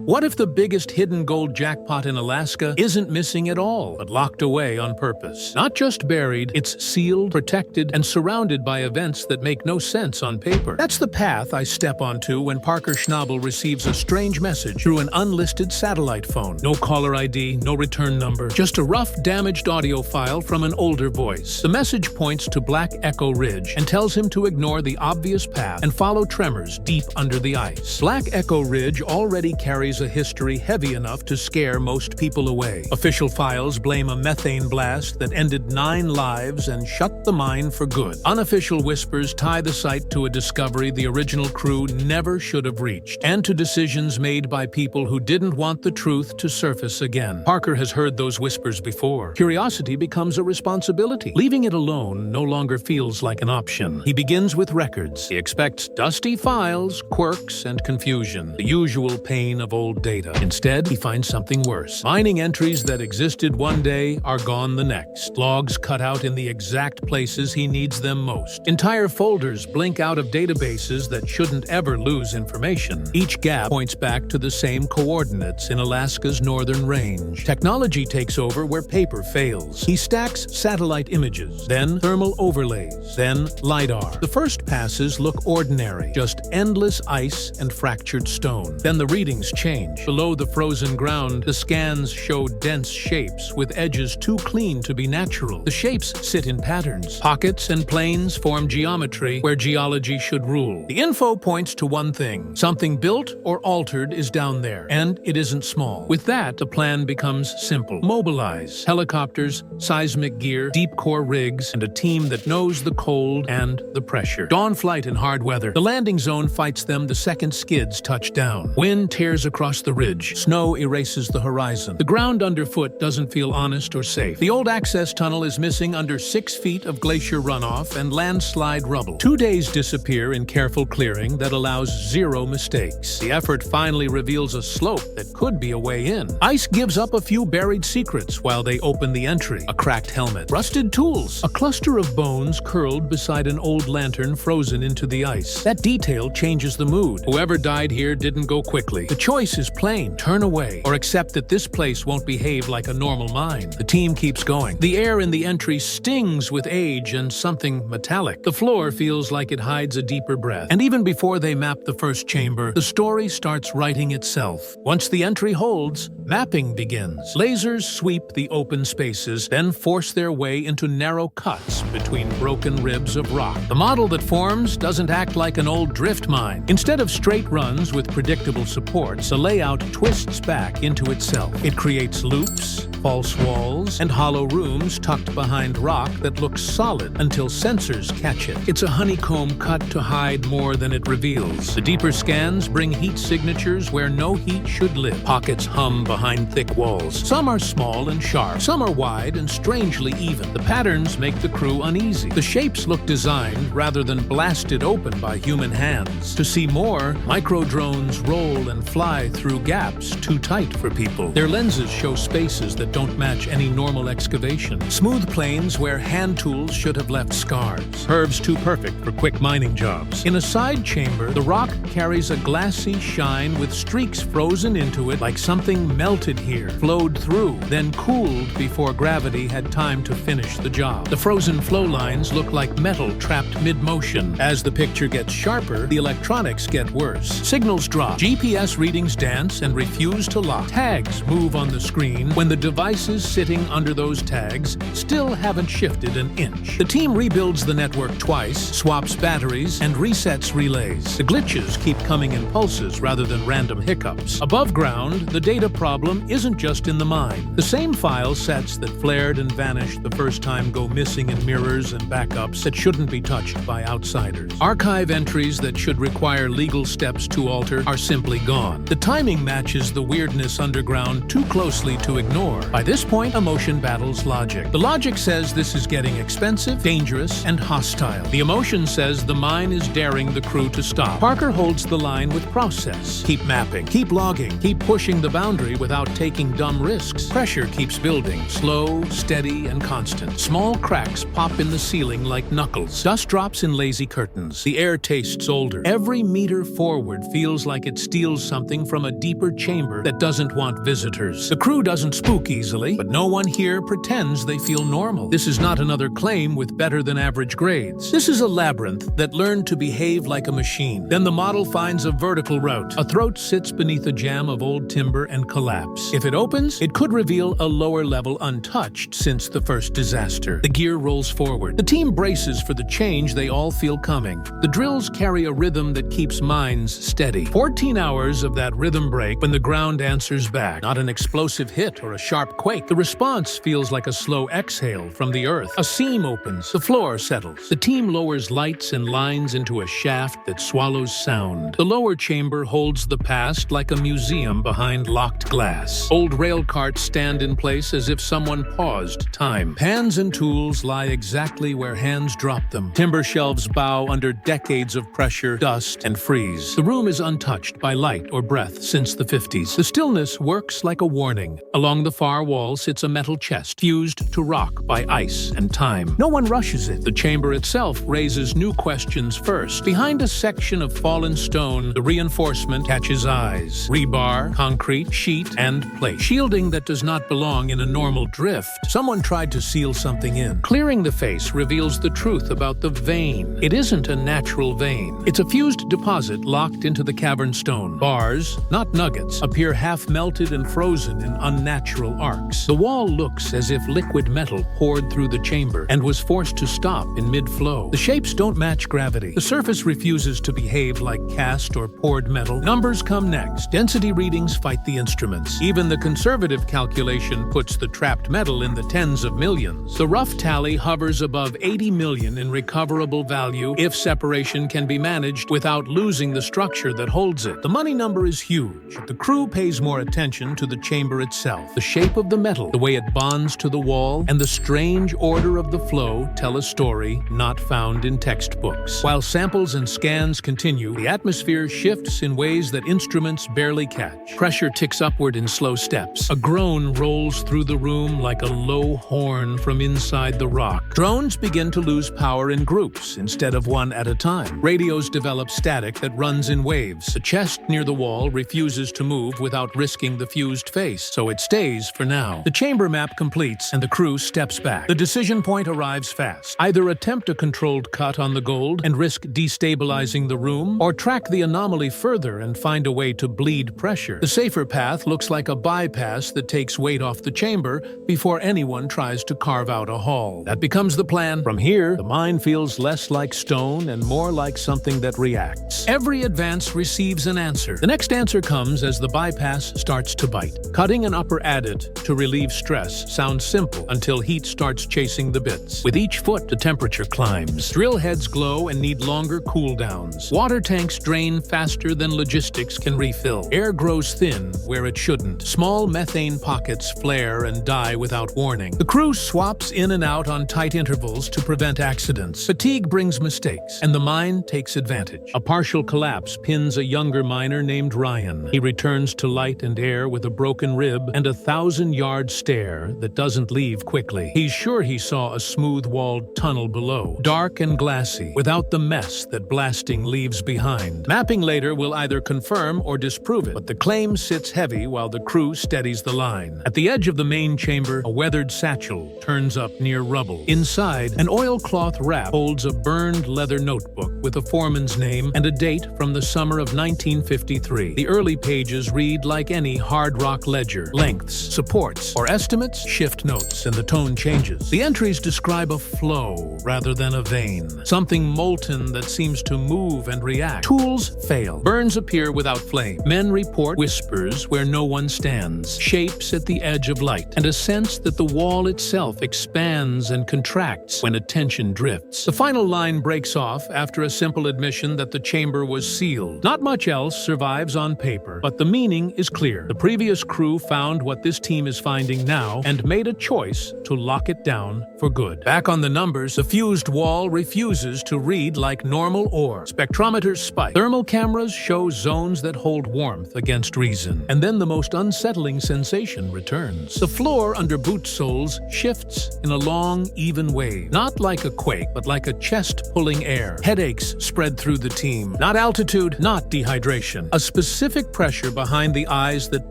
What if the biggest hidden gold jackpot in Alaska isn't missing at all, but locked away on purpose? Not just buried, it's sealed, protected, and surrounded by events that make no sense on paper. That's the path I step onto when Parker Schnabel receives a strange message through an unlisted satellite phone. No caller ID, no return number, just a rough, damaged audio file from an older voice. The message points to Black Echo Ridge and tells him to ignore the obvious path and follow tremors deep under the ice. Black Echo Ridge already carries a history heavy enough to scare most people away. Official files blame a methane blast that ended 9 lives and shut the mine for good. Unofficial whispers tie the site to a discovery the original crew never should have reached, and to decisions made by people who didn't want the truth to surface again. Parker has heard those whispers before. Curiosity becomes a responsibility. Leaving it alone no longer feels like an option. He begins with records. He expects dusty files, quirks, and confusion, the usual pain of old data. Instead, he finds something worse. Mining entries that existed one day are gone the next. Logs cut out in the exact places he needs them most. Entire folders blink out of databases that shouldn't ever lose information. Each gap points back to the same coordinates in Alaska's northern range. Technology takes over where paper fails. He stacks satellite images, then thermal overlays, then LIDAR. The first passes look ordinary, just endless ice and fractured stone. Then the readings change. Below the frozen ground, the scans show dense shapes with edges too clean to be natural. The shapes sit in patterns. Pockets and planes form geometry where geology should rule. The info points to one thing. Something built or altered is down there, and it isn't small. With that, the plan becomes simple. Mobilize. Helicopters, seismic gear, deep core rigs, and a team that knows the cold and the pressure. Dawn flight in hard weather. The landing zone fights them the second skids touch down. Wind tears across the ridge. Snow erases the horizon. The ground underfoot doesn't feel honest or safe. The old access tunnel is missing under 6 feet of glacier runoff and landslide rubble. 2 days disappear in careful clearing that allows 0 mistakes. The effort finally reveals a slope that could be a way in. Ice gives up a few buried secrets while they open the entry. A cracked helmet. Rusted tools. A cluster of bones curled beside an old lantern frozen into the ice. That detail changes the mood. Whoever died here didn't go quickly. The choice is plain. Turn away, or accept that this place won't behave like a normal mine. The team keeps going. The air in the entry stings with age and something metallic. The floor feels like it hides a deeper breath. And even before they map the first chamber, the story starts writing itself. Once the entry holds, mapping begins. Lasers sweep the open spaces, then force their way into narrow cuts between broken ribs of rock. The model that forms doesn't act like an old drift mine. Instead of straight runs with predictable supports, the layout twists back into itself. It creates loops, false walls, and hollow rooms tucked behind rock that looks solid until sensors catch it. It's a honeycomb cut to hide more than it reveals. The deeper scans bring heat signatures where no heat should live. Pockets hum behind thick walls. Some are small and sharp. Some are wide and strangely even. The patterns make the crew uneasy. The shapes look designed rather than blasted open by human hands. To see more, micro-drones roll and fly through gaps too tight for people. Their lenses show spaces that don't match any normal excavation. Smooth plains where hand tools should have left scars. Curves too perfect for quick mining jobs. In a side chamber, the rock carries a glassy shine with streaks frozen into it like something melted here, flowed through, then cooled before gravity had time to finish the job. The frozen flow lines look like metal trapped mid-motion. As the picture gets sharper, the electronics get worse. Signals drop. GPS readings dance and refuse to lock. Tags move on the screen when the devices sitting under those tags still haven't shifted an inch. The team rebuilds the network twice, swaps batteries, and resets relays. The glitches keep coming in pulses rather than random hiccups. Above ground, the data problem isn't just in the mine. The same file sets that flared and vanished the first time go missing in mirrors and backups that shouldn't be touched by outsiders. Archive entries that should require legal steps to alter are simply gone. The timing matches the weirdness underground too closely to ignore. By this point, emotion battles logic. The logic says this is getting expensive, dangerous, and hostile. The emotion says the mine is daring the crew to stop. Parker holds the line with process. Keep mapping, keep logging, keep pushing the boundary without taking dumb risks. Pressure keeps building, slow, steady, and constant. Small cracks pop in the ceiling like knuckles. Dust drops in lazy curtains. The air tastes older. Every meter forward feels like it steals something from a deeper chamber that doesn't want visitors. The crew doesn't spook easily, but no one here pretends they feel normal. This is not another claim with better than average grades. This is a labyrinth that learned to behave like a machine. Then the model finds a vertical route. A throat sits beneath a jam of old timber and collapse. If it opens, it could reveal a lower level untouched since the first disaster. The gear rolls forward. The team braces for the change they all feel coming. The drills carry a rhythm that keeps minds steady. 14 hours of that rhythm break when the ground answers back. Not an explosive hit or a sharp quake. The response feels like a slow exhale from the earth. A seam opens. The floor settles. The team lowers lights and lines into a shaft that swallows sound. The lower chamber holds the past like a museum behind locked glass. Old rail carts stand in place as if someone paused time. Pans and tools lie exactly where hands dropped them. Timber shelves bow under decades of pressure, dust, and freeze. The room is untouched by light or breath since the 50s. The stillness works like a warning. Along the far wall sits a metal chest, fused to rock by ice and time. No one rushes it. The chamber itself raises new questions first. Behind a section of fallen stone, the reinforcement catches eyes. Rebar, concrete, sheet, and plate. Shielding that does not belong in a normal drift. Someone tried to seal something in. Clearing the face reveals the truth about the vein. It isn't a natural vein. It's a fused deposit locked into the cavern stone. Bars, not nuggets, appear half-melted and frozen in unnatural arcs. The wall looks as if liquid metal poured through the chamber and was forced to stop in mid-flow. The shapes don't match gravity. The surface refuses to behave like cast or poured metal. Numbers come next. Density readings fight the instruments. Even the conservative calculation puts the trapped metal in the tens of millions. The rough tally hovers above 80 million in recoverable value if separation can be managed without losing the structure that holds it. The money number is huge, but the crew pays more attention to the chamber itself. The shape of the metal, the way it bonds to the wall, and the strange order of the flow tell a story not found in textbooks. While samples and scans continue, the atmosphere shifts in ways that instruments barely catch. Pressure ticks upward in slow steps. A groan rolls through the room like a low horn from inside the rock. Drones begin to lose power in groups instead of one at a time. Radios develop static that runs in waves. The chest near the wall refuses to move without risking the fused face, so it stays for now. The chamber map completes and the crew steps back. The decision point arrives fast. Either attempt a controlled cut on the gold and risk destabilizing the room, or track the anomaly further and find a way to bleed pressure. The safer path looks like a bypass that takes weight off the chamber before anyone tries to carve out a hall. That becomes the plan. From here, the mine feels less like stone and more like something that reacts. Every advance receives an answer. The next answer comes as the bypass starts to bite. Cutting an upper adit to relieve stress sounds simple until heat starts chasing the bits. With each foot, the temperature climbs. Drill heads glow and need longer cooldowns. Water tanks drain faster than logistics can refill. Air grows thin where it shouldn't. Small methane pockets flare and die without warning. The crew swaps in and out on tight intervals to prevent accidents. Fatigue brings mistakes, and the mine takes advantage. A partial collapse pins a younger miner named Ryan. He returns to light and air with a broken rib and a 1,000-yard stare that doesn't leave quickly. He's sure he saw a smooth-walled tunnel below, dark and glassy, without the mess that blasting leaves behind. Mapping later will either confirm or disprove it, but the claim sits heavy while the crew steadies the line. At the edge of the main chamber, a weathered satchel turns up near rubble. Inside, an oilcloth wrap holds a burned leather notebook with a foreman's name and a date from the summer of 1953. The early pages read like any hard rock ledger. Lengths, supports, or estimates shift notes, and the tone changes. The entries describe a flow rather than a vein, something molten that seems to move and react. Tools fail. Burns appear without flame. Men report whispers where no one stands, shapes at the edge of light, and a sense that the wall itself expands and contracts when attention drifts. The final line breaks off after a a simple admission that the chamber was sealed. Not much else survives on paper, but the meaning is clear. The previous crew found what this team is finding now and made a choice to lock it down for good. Back on the numbers, the fused wall refuses to read like normal ore. Spectrometers spike. Thermal cameras show zones that hold warmth against reason. And then the most unsettling sensation returns. The floor under boot soles shifts in a long, even wave. Not like a quake, but like a chest pulling air. Headaches spread through the team. Not altitude, not dehydration. A specific pressure behind the eyes that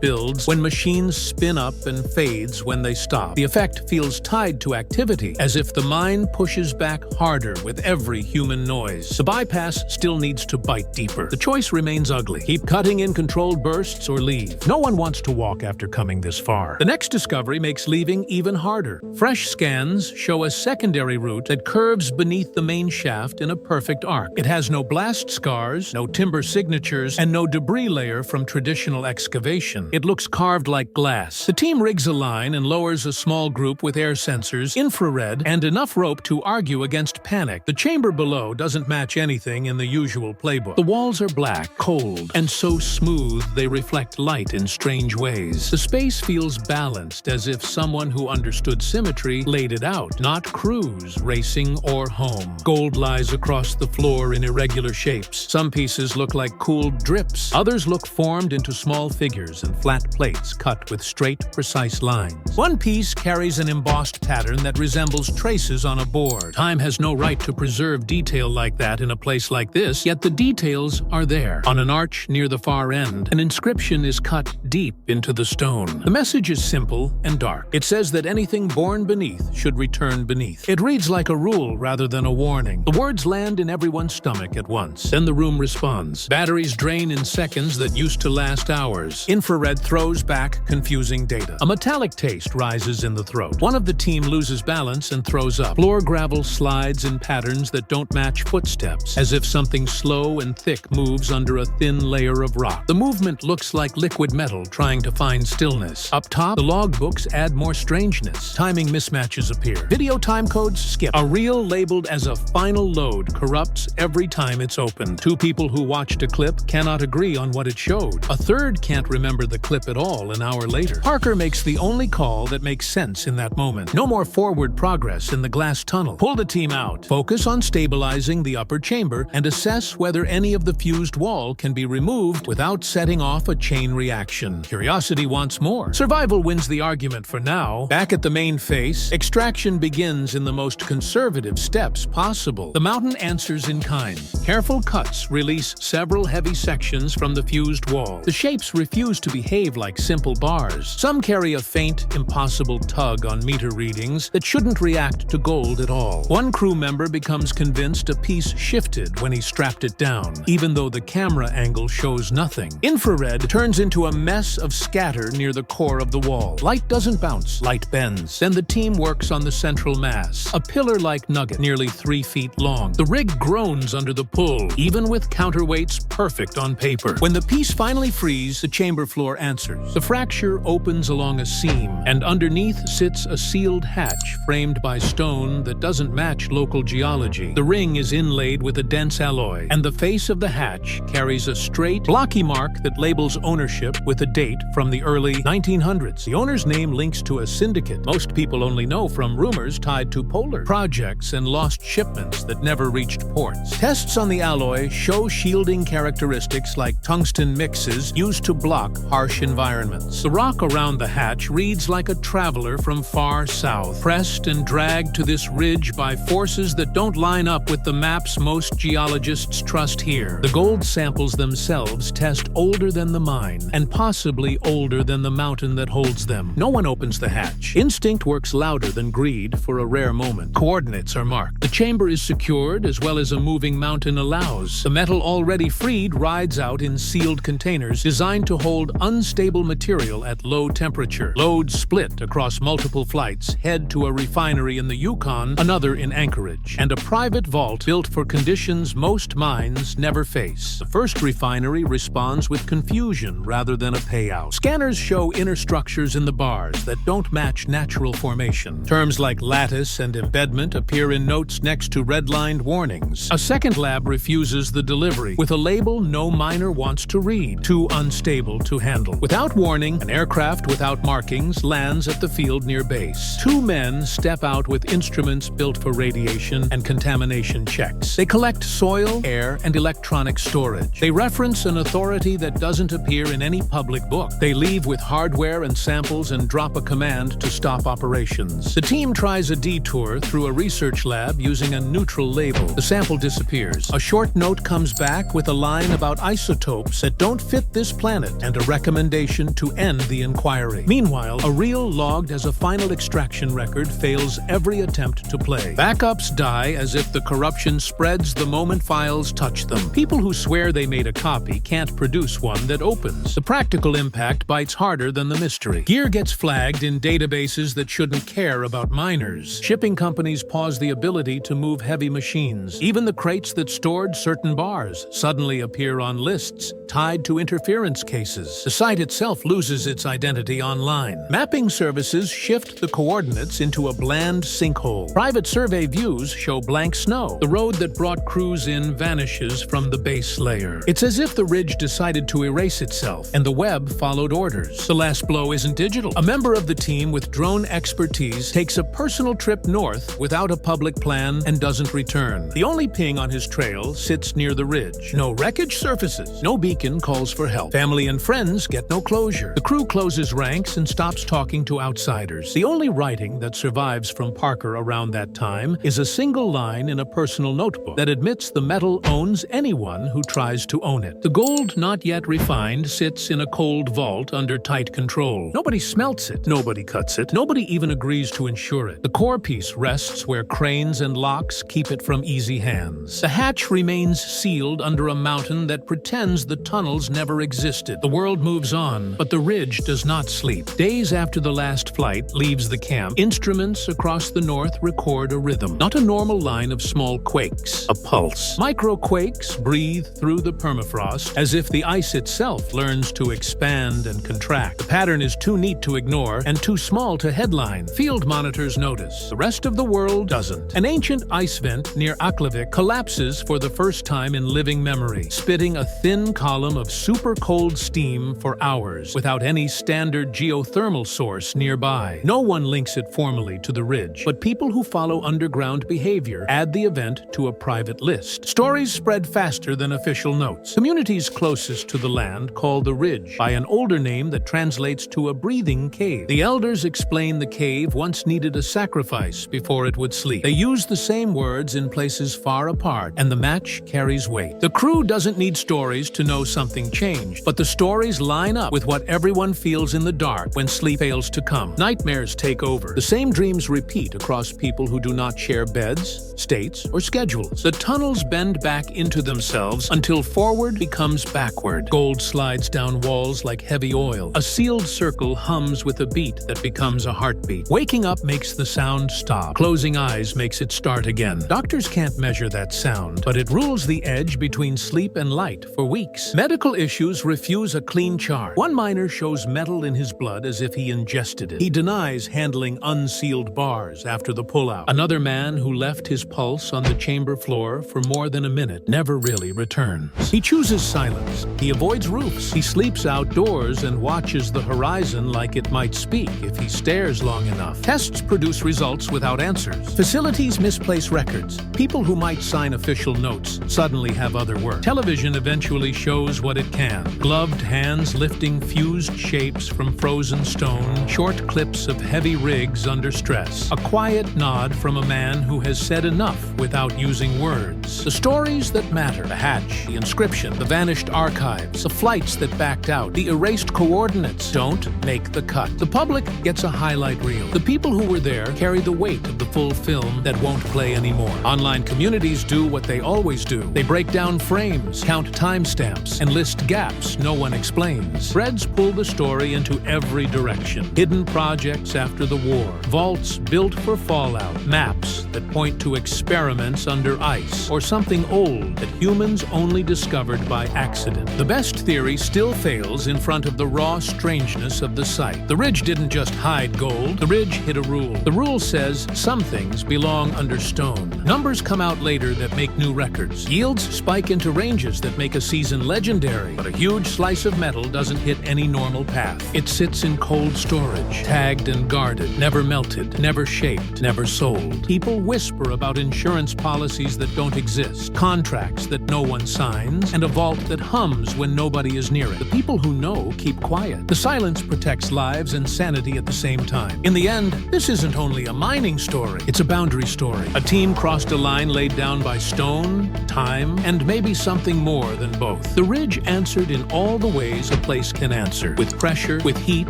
builds when machines spin up and fades when they stop. The effect feels tied to activity, as if the mind pushes back harder with every human noise. The bypass still needs to bite deeper. The choice remains ugly. Keep cutting in controlled bursts or leave. No one wants to walk after coming this far. The next discovery makes leaving even harder. Fresh scans show a secondary route that curves beneath the main shaft in a perfect arc. It has no blast scars, no timber signatures, and no debris layer from traditional excavation. It looks carved like glass. The team rigs a line and lowers a small group with air sensors, infrared, and enough rope to argue against panic. The chamber below doesn't match anything in the usual playbook. The walls are black, cold, and so smooth they reflect light in strange ways. The space feels balanced, as if someone who understood symmetry laid it out, not crews racing or home. Gold lies across the floor in irregular shapes. Some pieces look like cooled drips. Others look formed into small figures and flat plates cut with straight, precise lines. One piece carries an embossed pattern that resembles traces on a board. Time has no right to preserve detail like that in a place like this, yet the details are there. On an arch near the far end, an inscription is cut deep into the stone. The message is simple and dark. It says that anything born beneath should return beneath. It reads like a rule rather than a warning. The words land in everyone's stomach at once. Then the room responds. Batteries drain in seconds that used to last hours. Infrared throws back confusing data. A metallic taste rises in the throat. One of the team loses balance and throws up. Floor gravel slides in patterns that don't match footsteps, as if something slow and thick moves under a thin layer of rock. The movement looks like liquid metal trying to find stillness. Up top, the logbooks add more strangeness. Timing mismatches appear. Video timecodes skip. A reel labeled as a final load corrupts every time it's opened. Two people who watched a clip cannot agree on what it showed. A third can't remember the clip at all an hour later. Parker makes the only call that makes sense in that moment. No more forward progress in the glass tunnel. Pull the team out. Focus on stabilizing the upper chamber and assess whether any of the fused wall can be removed without setting off a chain reaction. Curiosity wants more. Survival wins the argument for now. Back at the main face, extraction begins in the most conservative steps possible. The mountain answers in kind. Careful cuts release several heavy sections from the fused wall. The shapes refuse to behave like simple bars. Some carry a faint, impossible tug on meter readings that shouldn't react to gold at all. One crew member becomes convinced a piece shifted when he strapped it down, even though the camera angle shows nothing. Infrared turns into a mess of scatter near the core of the wall. Light doesn't bounce, light bends. Then the team works on the central mass, a pillar-like nugget nearly 3 feet long. The rig groans under the pull, even with counterweights perfect on paper. When the piece finally frees, the chamber floor answers. The fracture opens along a seam, and underneath sits a sealed hatch framed by stone that doesn't match local geology. The ring is inlaid with a dense alloy, and the face of the hatch carries a straight, blocky mark that labels ownership with a date from the early 1900s. The owner's name links to a syndicate most people only know from rumors tied to polar projects and lost shipments that never reached ports. Tests on the alloy show shielding characteristics like tungsten mixes used to block harsh environments. The rock around the hatch reads like a traveler from far south, pressed and dragged to this ridge by forces that don't line up with the maps most geologists trust here. The gold samples themselves test older than the mine, and possibly older than the mountain that holds them. No one opens the hatch. Instinct works louder than greed for a rare moment. Coordinates are marked. The chamber is secured, as well as a moving mountain allows. The metal already freed rides out in sealed containers designed to hold unstable material at low temperature. Loads split across multiple flights, head to a refinery in the Yukon, another in Anchorage, and a private vault built for conditions most mines never face. The first refinery responds with confusion rather than a payout. Scanners show inner structures in the bars that don't match natural formation. Terms like lattice and embedment appear in notes next to redlined warnings. A second lab refuses the delivery, with a label no miner wants to read, too unstable to handle. Without warning, an aircraft without markings lands at the field near base. Two men step out with instruments built for radiation and contamination checks. They collect soil, air, and electronic storage. They reference an authority that doesn't appear in any public book. They leave with hardware and samples and drop a command to stop operations. The team tries a detour through a research lab using a neutral label. The sample disappears. A short note comes back with a line about isotopes that don't fit this planet and a recommendation to end the inquiry. Meanwhile, a reel logged as a final extraction record fails every attempt to play. Backups die as if the corruption spreads the moment files touch them. People who swear they made a copy can't produce one that opens. The practical impact bites harder than the mystery. Gear gets flagged in databases that shouldn't care about miners. Shipping companies pause the ability to move heavy machines. Even the crates that stored certain bars suddenly appear on lists tied to interference cases. The site itself loses its identity online. Mapping services shift the coordinates into a bland sinkhole. Private survey views show blank snow. The road that brought crews in vanishes from the base layer. It's as if the ridge decided to erase itself, and the web followed orders. The last blow isn't digital. A member of the team with drone expertise takes a personal trip north without a public plan and doesn't return. The only ping on his trail sits near the ridge. No wreckage surfaces. No beacon calls for help. Family and friends get no closure. The crew closes ranks and stops talking to outsiders. The only writing that survives from Parker around that time is a single line in a personal notebook that admits the metal owns anyone who tries to own it. The gold not yet refined sits in a cold vault under tight control. Nobody smelts it. Nobody cuts it. Nobody even agrees to insure it. The core piece rests where cranes and locks keep it from easy hands. The hatch remains sealed under a mountain that pretends the tunnels never existed. The world moves on, but the ridge does not sleep. Days after the last flight leaves the camp, instruments across the north record a rhythm. Not a normal line of small quakes, a pulse. Microquakes breathe through the permafrost as if the ice itself learns to expand and contract. The pattern is too neat to ignore and too small to headline. Field monitors notice. The rest of the world doesn't. An ancient ice vent near Aklavik collapses for the first time in living memory, spitting a thin column of super cold steam for hours without any standard geothermal source nearby. No one links it formally to the ridge, but people who follow underground behavior add the event to a private list. Stories spread faster than official notes. Communities closest to the land call the ridge by an older name that translates to a breathing cave. The elders explain the cave once needed a sacrifice before it would sleep. They use the same words in places far apart, and the match carries weight. The crew doesn't need stories to know something changed, but the stories line up with what everyone feels in the dark when sleep fails to come. Nightmares take over. The same dreams repeat across people who do not share beds, states, or schedules. The tunnels bend back into themselves until forward becomes backward. Gold slides down walls like heavy oil. A sealed circle hums with a beat that becomes a heartbeat. Waking up makes the sound stop. Closing eyes makes it start again. Doctors can't measure that sound, but it rules the edge between sleep and light for weeks. Medical issues refuse a clean chart. One miner shows metal in his blood as if he ingested it. He denies handling unsealed bars after the pullout. Another man who left his pulse on the chamber floor for more than a minute never really returns. He chooses silence. He avoids roofs. He sleeps outdoors and watches the horizon like it might speak if he stares long enough. Tests produce results without answers. Facilities misplace records. People who might sign official notes suddenly have other work. Television eventually shows what it can. Gloved hands lifting fused shapes from frozen stone, short clips of heavy rigs under stress. A quiet nod from a man who has said enough without using words. The stories that matter. The hatch, the inscription, the vanished archives, the flights that backed out, the erased coordinates don't make the cut. The public gets a highlight reel. The people who were there carry the weight of the full film that won't play anymore. Online communities do what they always do. They break down frames, count timestamps, and list gaps no one explains. Threads pull the story into every direction. Hidden projects after the war, vaults built for fallout, maps that point to experiments under ice, or something old that humans only discovered by accident. The best theory still fails in front of the raw strangeness of the site. The ridge didn't just hide gold, the ridge hid a rule. The rule says some things belong under stone. Numbers come out later later that make new records. Yields spike into ranges that make a season legendary, but a huge slice of metal doesn't hit any normal path. It sits in cold storage, tagged and guarded, never melted, never shaped, never sold. People whisper about insurance policies that don't exist, contracts that no one signs, and a vault that hums when nobody is near it. The people who know keep quiet. The silence protects lives and sanity at the same time. In the end, this isn't only a mining story, it's a boundary story. A team crossed a line laid down by stone, time, and maybe something more than both. The ridge answered in all the ways a place can answer, with pressure, with heat,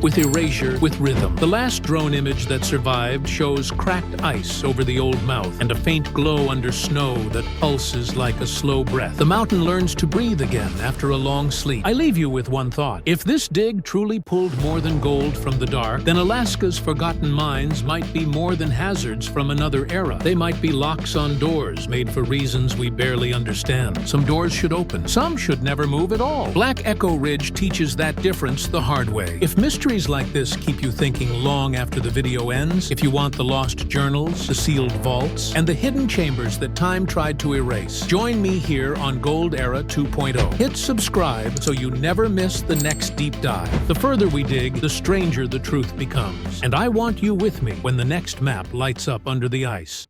with erasure, with rhythm. The last drone image that survived shows cracked ice over the old mouth and a faint glow under snow that pulses like a slow breath. The mountain learns to breathe again after a long sleep. I leave you with one thought. If this dig truly pulled more than gold from the dark, then Alaska's forgotten mines might be more than hazards from another era. They might be locks on doors made for reasons we barely understand. Some doors should open, some should never move at all. Black Echo Ridge teaches that difference the hard way. If mysteries like this keep you thinking long after the video ends, if you want the lost journals, the sealed vaults, and the hidden chambers that time tried to erase, join me here on Gold Era 2.0. Hit subscribe so you never miss the next deep dive. The further we dig, the stranger the truth becomes. And I want you with me when the next map lights up under the ice.